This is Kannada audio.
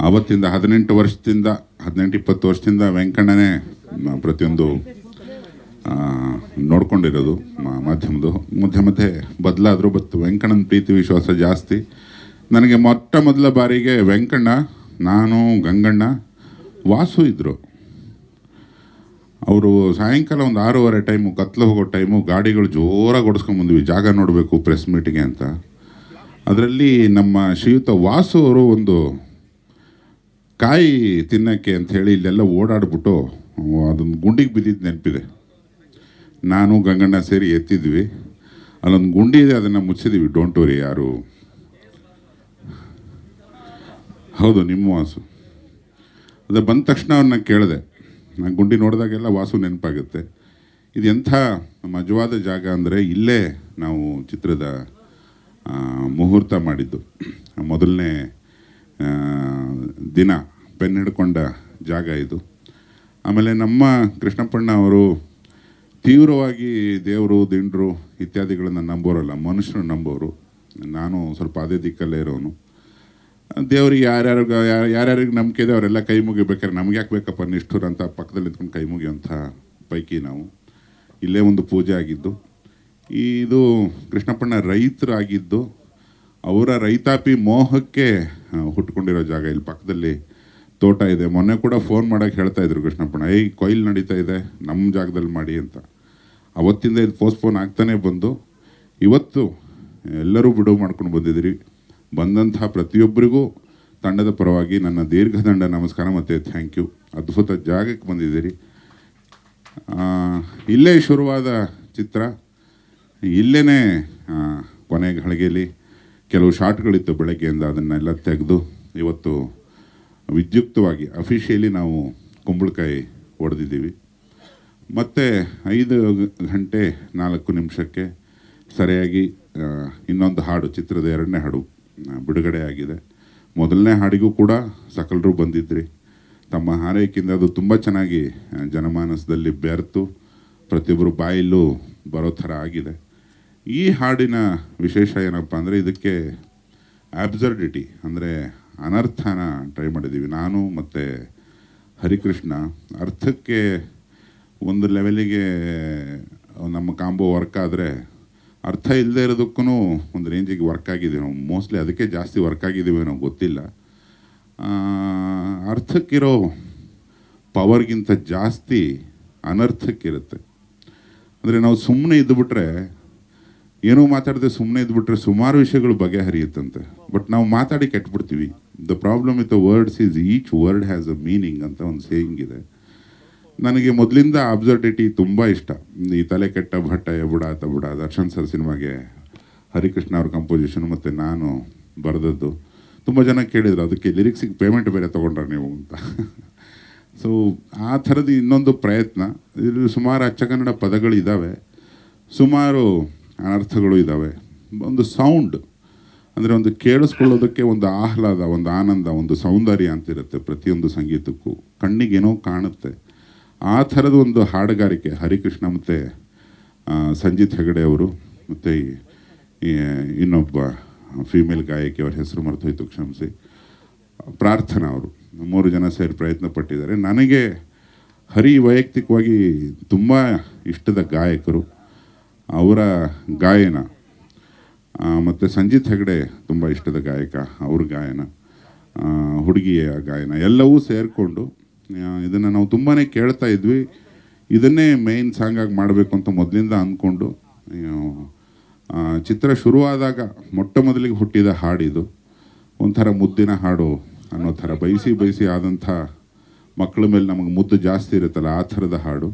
ಆವತ್ತಿಂದ 18-20 ವರ್ಷದಿಂದ ವೆಂಕಣ್ಣನೇ ಪ್ರತಿಯೊಂದು ನೋಡ್ಕೊಂಡಿರೋದು ಮಾಧ್ಯಮದ್ದು. ಮಧ್ಯೆ ಬದಲಾದರೂ ವೆಂಕಣ್ಣನ ಪ್ರೀತಿ ವಿಶ್ವಾಸ ಜಾಸ್ತಿ. ನನಗೆ ಮೊದಲ ಬಾರಿಗೆ ವೆಂಕಣ್ಣ, ನಾನು, ಗಂಗಣ್ಣ, ವಾಸು ಇದ್ದರು. ಅವರು ಸಾಯಂಕಾಲ ಒಂದು 6:30 ಟೈಮು, ಕತ್ಲು ಹೋಗೋ ಟೈಮು, ಗಾಡಿಗಳು ಜೋರಾಗಿ ಓಡಿಸ್ಕೊಂಬಂದ್ವಿ ಜಾಗ ನೋಡಬೇಕು ಪ್ರೆಸ್ ಮೀಟಿಗೆ ಅಂತ. ಅದರಲ್ಲಿ ನಮ್ಮ ಶ್ರೀಯುತ ವಾಸು ಅವರು ಒಂದು ಕಾಯಿ ತಿನ್ನೋಕ್ಕೆ ಅಂಥೇಳಿ ಇಲ್ಲೆಲ್ಲ ಓಡಾಡ್ಬಿಟ್ಟು ಅದೊಂದು ಗುಂಡಿಗೆ ಬಿದ್ದಿದ್ದು ನೆನಪಿದೆ. ನಾನು ಗಂಗಣ್ಣ ಸೇರಿ ಎತ್ತಿದ್ವಿ. ಅಲ್ಲೊಂದು ಗುಂಡಿ ಇದೆ, ಅದನ್ನು ಮುಚ್ಚಿದ್ದೀವಿ. Don't worry. ಯಾರು ಹೌದು ನಿಮ್ಮ ವಾಸು. ಅದು ಬಂದ ತಕ್ಷಣ ಅವ್ರನ್ನ ಕೇಳಿದೆ. ನಾನು ಗುಂಡಿ ನೋಡಿದಾಗೆಲ್ಲ ವಾಸು ನೆನಪಾಗುತ್ತೆ. ಇದು ಎಂಥ ಮಜವಾದ ಜಾಗ ಅಂದರೆ, ಇಲ್ಲೇ ನಾವು ಚಿತ್ರದ ಮುಹೂರ್ತ ಮಾಡಿದ್ದು. ಮೊದಲನೇ ದಿನ ಪೆನ್ ಹಿಡ್ಕೊಂಡ ಜಾಗ ಇದು. ಆಮೇಲೆ ನಮ್ಮ ಕೃಷ್ಣಪ್ಪಣ್ಣ ಅವರು ತೀವ್ರವಾಗಿ ದೇವರು, ದಿಂಡ್ರು ಇತ್ಯಾದಿಗಳನ್ನು ನಂಬೋರಲ್ಲ, ಮನುಷ್ಯರು ನಂಬೋರು. ನಾನು ಸ್ವಲ್ಪ ಅದೇ ದಿಕ್ಕಲ್ಲೇ ಇರೋನು. ದೇವ್ರಿಗೆ ಯಾರ್ಯಾರಿಗೆ ನಂಬಿಕೆ ಇದೆ ಅವರೆಲ್ಲ ಕೈ ಮುಗಿಬೇಕಾದ್ರೆ ನಮ್ಗೆ ಯಾಕೆ ಬೇಕಪ್ಪ ನಿಷ್ಠುರ ಅಂತ ಪಕ್ಕದಲ್ಲಿ ನಿಂತ್ಕೊಂಡು ಕೈ ಮುಗಿಯೋಂಥ ಪೈಕಿ ನಾವು. ಇಲ್ಲೇ ಒಂದು ಪೂಜೆ ಆಗಿದ್ದು. ಇದು ಕೃಷ್ಣಪ್ಪಣ್ಣ ರೈತರಾಗಿದ್ದು, ಅವರ ರೈತಾಪಿ ಮೋಹಕ್ಕೆ ಹುಟ್ಕೊಂಡಿರೋ ಜಾಗ. ಇಲ್ಲಿ ಪಕ್ಕದಲ್ಲಿ ತೋಟ ಇದೆ. ಮೊನ್ನೆ ಕೂಡ ಫೋನ್ ಮಾಡೋಕ್ಕೆ ಹೇಳ್ತಾಯಿದ್ರು ಕೃಷ್ಣಪ್ಪಣ್ಣ, ಕೊಯ್ಲು ನಡೀತಾ ಇದೆ, ನಮ್ಮ ಜಾಗದಲ್ಲಿ ಮಾಡಿ ಅಂತ. ಅವತ್ತಿಂದ ಇದು ಪೋಸ್ಟ್ಪೋನ್ ಆಗ್ತಾನೆ ಬಂದು ಇವತ್ತು ಎಲ್ಲರೂ ಬಿಡುವು ಮಾಡ್ಕೊಂಡು ಬಂದಿದ್ದೀರಿ. ಬಂದಂಥ ಪ್ರತಿಯೊಬ್ಬರಿಗೂ ತಂಡದ ಪರವಾಗಿ ನನ್ನ ದೀರ್ಘದಂಡ ನಮಸ್ಕಾರ ಮತ್ತು ಥ್ಯಾಂಕ್ ಯು. ಅದ್ಭುತ ಜಾಗಕ್ಕೆ ಬಂದಿದ್ದೀರಿ. ಇಲ್ಲೇ ಶುರುವಾದ ಚಿತ್ರ, ಇಲ್ಲೇ ಕೊನೆ ಗಳಿಗೆಯಲ್ಲಿ ಕೆಲವು ಶಾರ್ಟ್ಗಳಿತ್ತು ಬೆಳಗ್ಗೆಯಿಂದ, ಅದನ್ನೆಲ್ಲ ತೆಗೆದು ಇವತ್ತು ವಿದ್ಯುಕ್ತವಾಗಿ ಅಫಿಷಿಯಲಿ ನಾವು ಕುಂಬಳಕಾಯಿ ಹೊಡೆದಿದ್ದೀವಿ. ಮತ್ತು 5:04 ಸರಿಯಾಗಿ ಇನ್ನೊಂದು ಹಾಡು, ಚಿತ್ರದ 2ನೇ ಹಾಡು ಬಿಡುಗಡೆ ಆಗಿದೆ. ಮೊದಲನೇ ಹಾಡಿಗೂ ಕೂಡ ಸಕಲರು ಬಂದಿದ್ರಿ. ತಮ್ಮ ಹಾರೈಕೆಯಿಂದ ಅದು ತುಂಬ ಚೆನ್ನಾಗಿ ಜನಮಾನಸದಲ್ಲಿ ಬೆರೆತು ಪ್ರತಿಯೊಬ್ಬರು ಬಾಯಲ್ಲೂ ಬರೋ ಥರ ಆಗಿದೆ. ಈ ಹಾಡಿನ ವಿಶೇಷ ಏನಪ್ಪ ಅಂದರೆ, ಇದಕ್ಕೆ ಆಬ್ಸರ್ಡಿಟಿ ಅಂದರೆ ಅನರ್ಥನ ಟ್ರೈ ಮಾಡಿದ್ದೀವಿ ನಾನು ಮತ್ತು ಹರಿಕೃಷ್ಣ. ಅರ್ಥಕ್ಕೆ ಒಂದು ಲೆವೆಲಿಗೆ ನಮ್ಮ ಕಾಂಬೋ ವರ್ಕ್ ಆದರೆ, ಅರ್ಥ ಇಲ್ಲದೆ ಇರೋದಕ್ಕೂ ಒಂದು ರೇಂಜಿಗೆ ವರ್ಕ್ ಆಗಿದ್ದೀವಿ ನಾವು. ಮೋಸ್ಟ್ಲಿ ಅದಕ್ಕೆ ಜಾಸ್ತಿ ವರ್ಕ್ ಆಗಿದ್ದೀವಿ ನಾವು, ಗೊತ್ತಿಲ್ಲ. ಅರ್ಥಕ್ಕಿರೋ ಪವರ್ಗಿಂತ ಜಾಸ್ತಿ ಅನರ್ಥಕ್ಕಿರುತ್ತೆ. ಅಂದರೆ ನಾವು ಸುಮ್ಮನೆ ಇದ್ದುಬಿಟ್ರೆ, ಏನೂ ಮಾತಾಡದೆ ಸುಮ್ಮನೆ ಇದ್ಬಿಟ್ರೆ ಸುಮಾರು ವಿಷಯಗಳು ಬಗೆಹರಿಯುತ್ತಂತೆ. ಬಟ್ ನಾವು ಮಾತಾಡಿ ಕೆಟ್ಬಿಡ್ತೀವಿ. The problem with the words is each word has a meaning ಅಂತ ಒಂದು ಸೇಯಿಂಗ್ ಇದೆ. ನನಗೆ ಮೊದಲಿಂದ ಅಬ್ಸರ್ಡಿಟಿ ತುಂಬ ಇಷ್ಟ. ಈ ತಲೆ ಕೆಟ್ಟ ಭಟ್ಟ ಬುಡ ದರ್ಶನ್ ಸರ್ ಸಿನಿಮಾಗೆ ಹರಿಕೃಷ್ಣ ಅವ್ರ ಕಂಪೋಸಿಷನ್ ಮತ್ತು ನಾನು ಬರೆದದ್ದು. ತುಂಬ ಜನ ಕೇಳಿದರು, ಅದಕ್ಕೆ ಲಿರಿಕ್ಸಿಗೆ ಪೇಮೆಂಟ್ ಬೇರೆ ತೊಗೊಂಡ್ರೆ ನೀವು ಅಂತ. ಸೊ ಆ ಥರದ್ದು ಇನ್ನೊಂದು ಪ್ರಯತ್ನ. ಇದು ಸುಮಾರು ಅಚ್ಚಕನ್ನಡ ಪದಗಳಿದ್ದಾವೆ, ಸುಮಾರು ಅನರ್ಥಗಳು ಇದ್ದಾವೆ. ಒಂದು ಸೌಂಡ್ ಅಂದರೆ ಒಂದು ಕೇಳಿಸ್ಕೊಳ್ಳೋದಕ್ಕೆ ಒಂದು ಆಹ್ಲಾದ, ಒಂದು ಆನಂದ, ಒಂದು ಸೌಂದರ್ಯ ಅಂತಿರುತ್ತೆ ಪ್ರತಿಯೊಂದು ಸಂಗೀತಕ್ಕೂ. ಕಣ್ಣಿಗೇನೋ ಕಾಣುತ್ತೆ. ಆ ಥರದ ಒಂದು ಹಾಡುಗಾರಿಕೆ ಹರಿಕೃಷ್ಣ ಮತ್ತು ಸಂಜಿತ್ ಹೆಗಡೆ ಅವರು ಮತ್ತು ಇನ್ನೊಬ್ಬ ಫೀಮೇಲ್ ಗಾಯಕಿ, ಅವ್ರ ಹೆಸರು ಮರೆತೋಯ್ತು, ಕ್ಷಮಿಸಿ, ಪ್ರಾರ್ಥನಾ ಅವರು, 3 ಜನ ಸೇರಿ ಪ್ರಯತ್ನ ಪಟ್ಟಿದ್ದಾರೆ. ನನಗೆ ಹರಿ ವೈಯಕ್ತಿಕವಾಗಿ ತುಂಬ ಇಷ್ಟದ ಗಾಯಕರು. ಅವರ ಗಾಯನ ಮತ್ತು ಸಂಜಿತ್ ಹೆಗಡೆ ತುಂಬ ಇಷ್ಟದ ಗಾಯಕ, ಅವ್ರ ಗಾಯನ, ಹುಡುಗಿಯ ಗಾಯನ ಎಲ್ಲವೂ ಸೇರಿಕೊಂಡು ಇದನ್ನು ನಾವು ತುಂಬಾ ಕೇಳ್ತಾ ಇದ್ವಿ. ಇದನ್ನೇ ಮೇಯ್ನ್ ಸಾಂಗಾಗಿ ಮಾಡಬೇಕು ಅಂತ ಮೊದಲಿಂದ ಅಂದ್ಕೊಂಡು, ಚಿತ್ರ ಶುರುವಾದಾಗ ಮೊದಲಿಗೆ ಹುಟ್ಟಿದ ಹಾಡಿದು. ಒಂಥರ ಮುದ್ದಿನ ಹಾಡು ಅನ್ನೋ ಥರ, ಬಯಸಿ ಆದಂಥ ಮಕ್ಕಳ ಮೇಲೆ ನಮಗೆ ಮುದ್ದು ಜಾಸ್ತಿ ಇರುತ್ತಲ್ಲ, ಆ ಥರದ ಹಾಡು.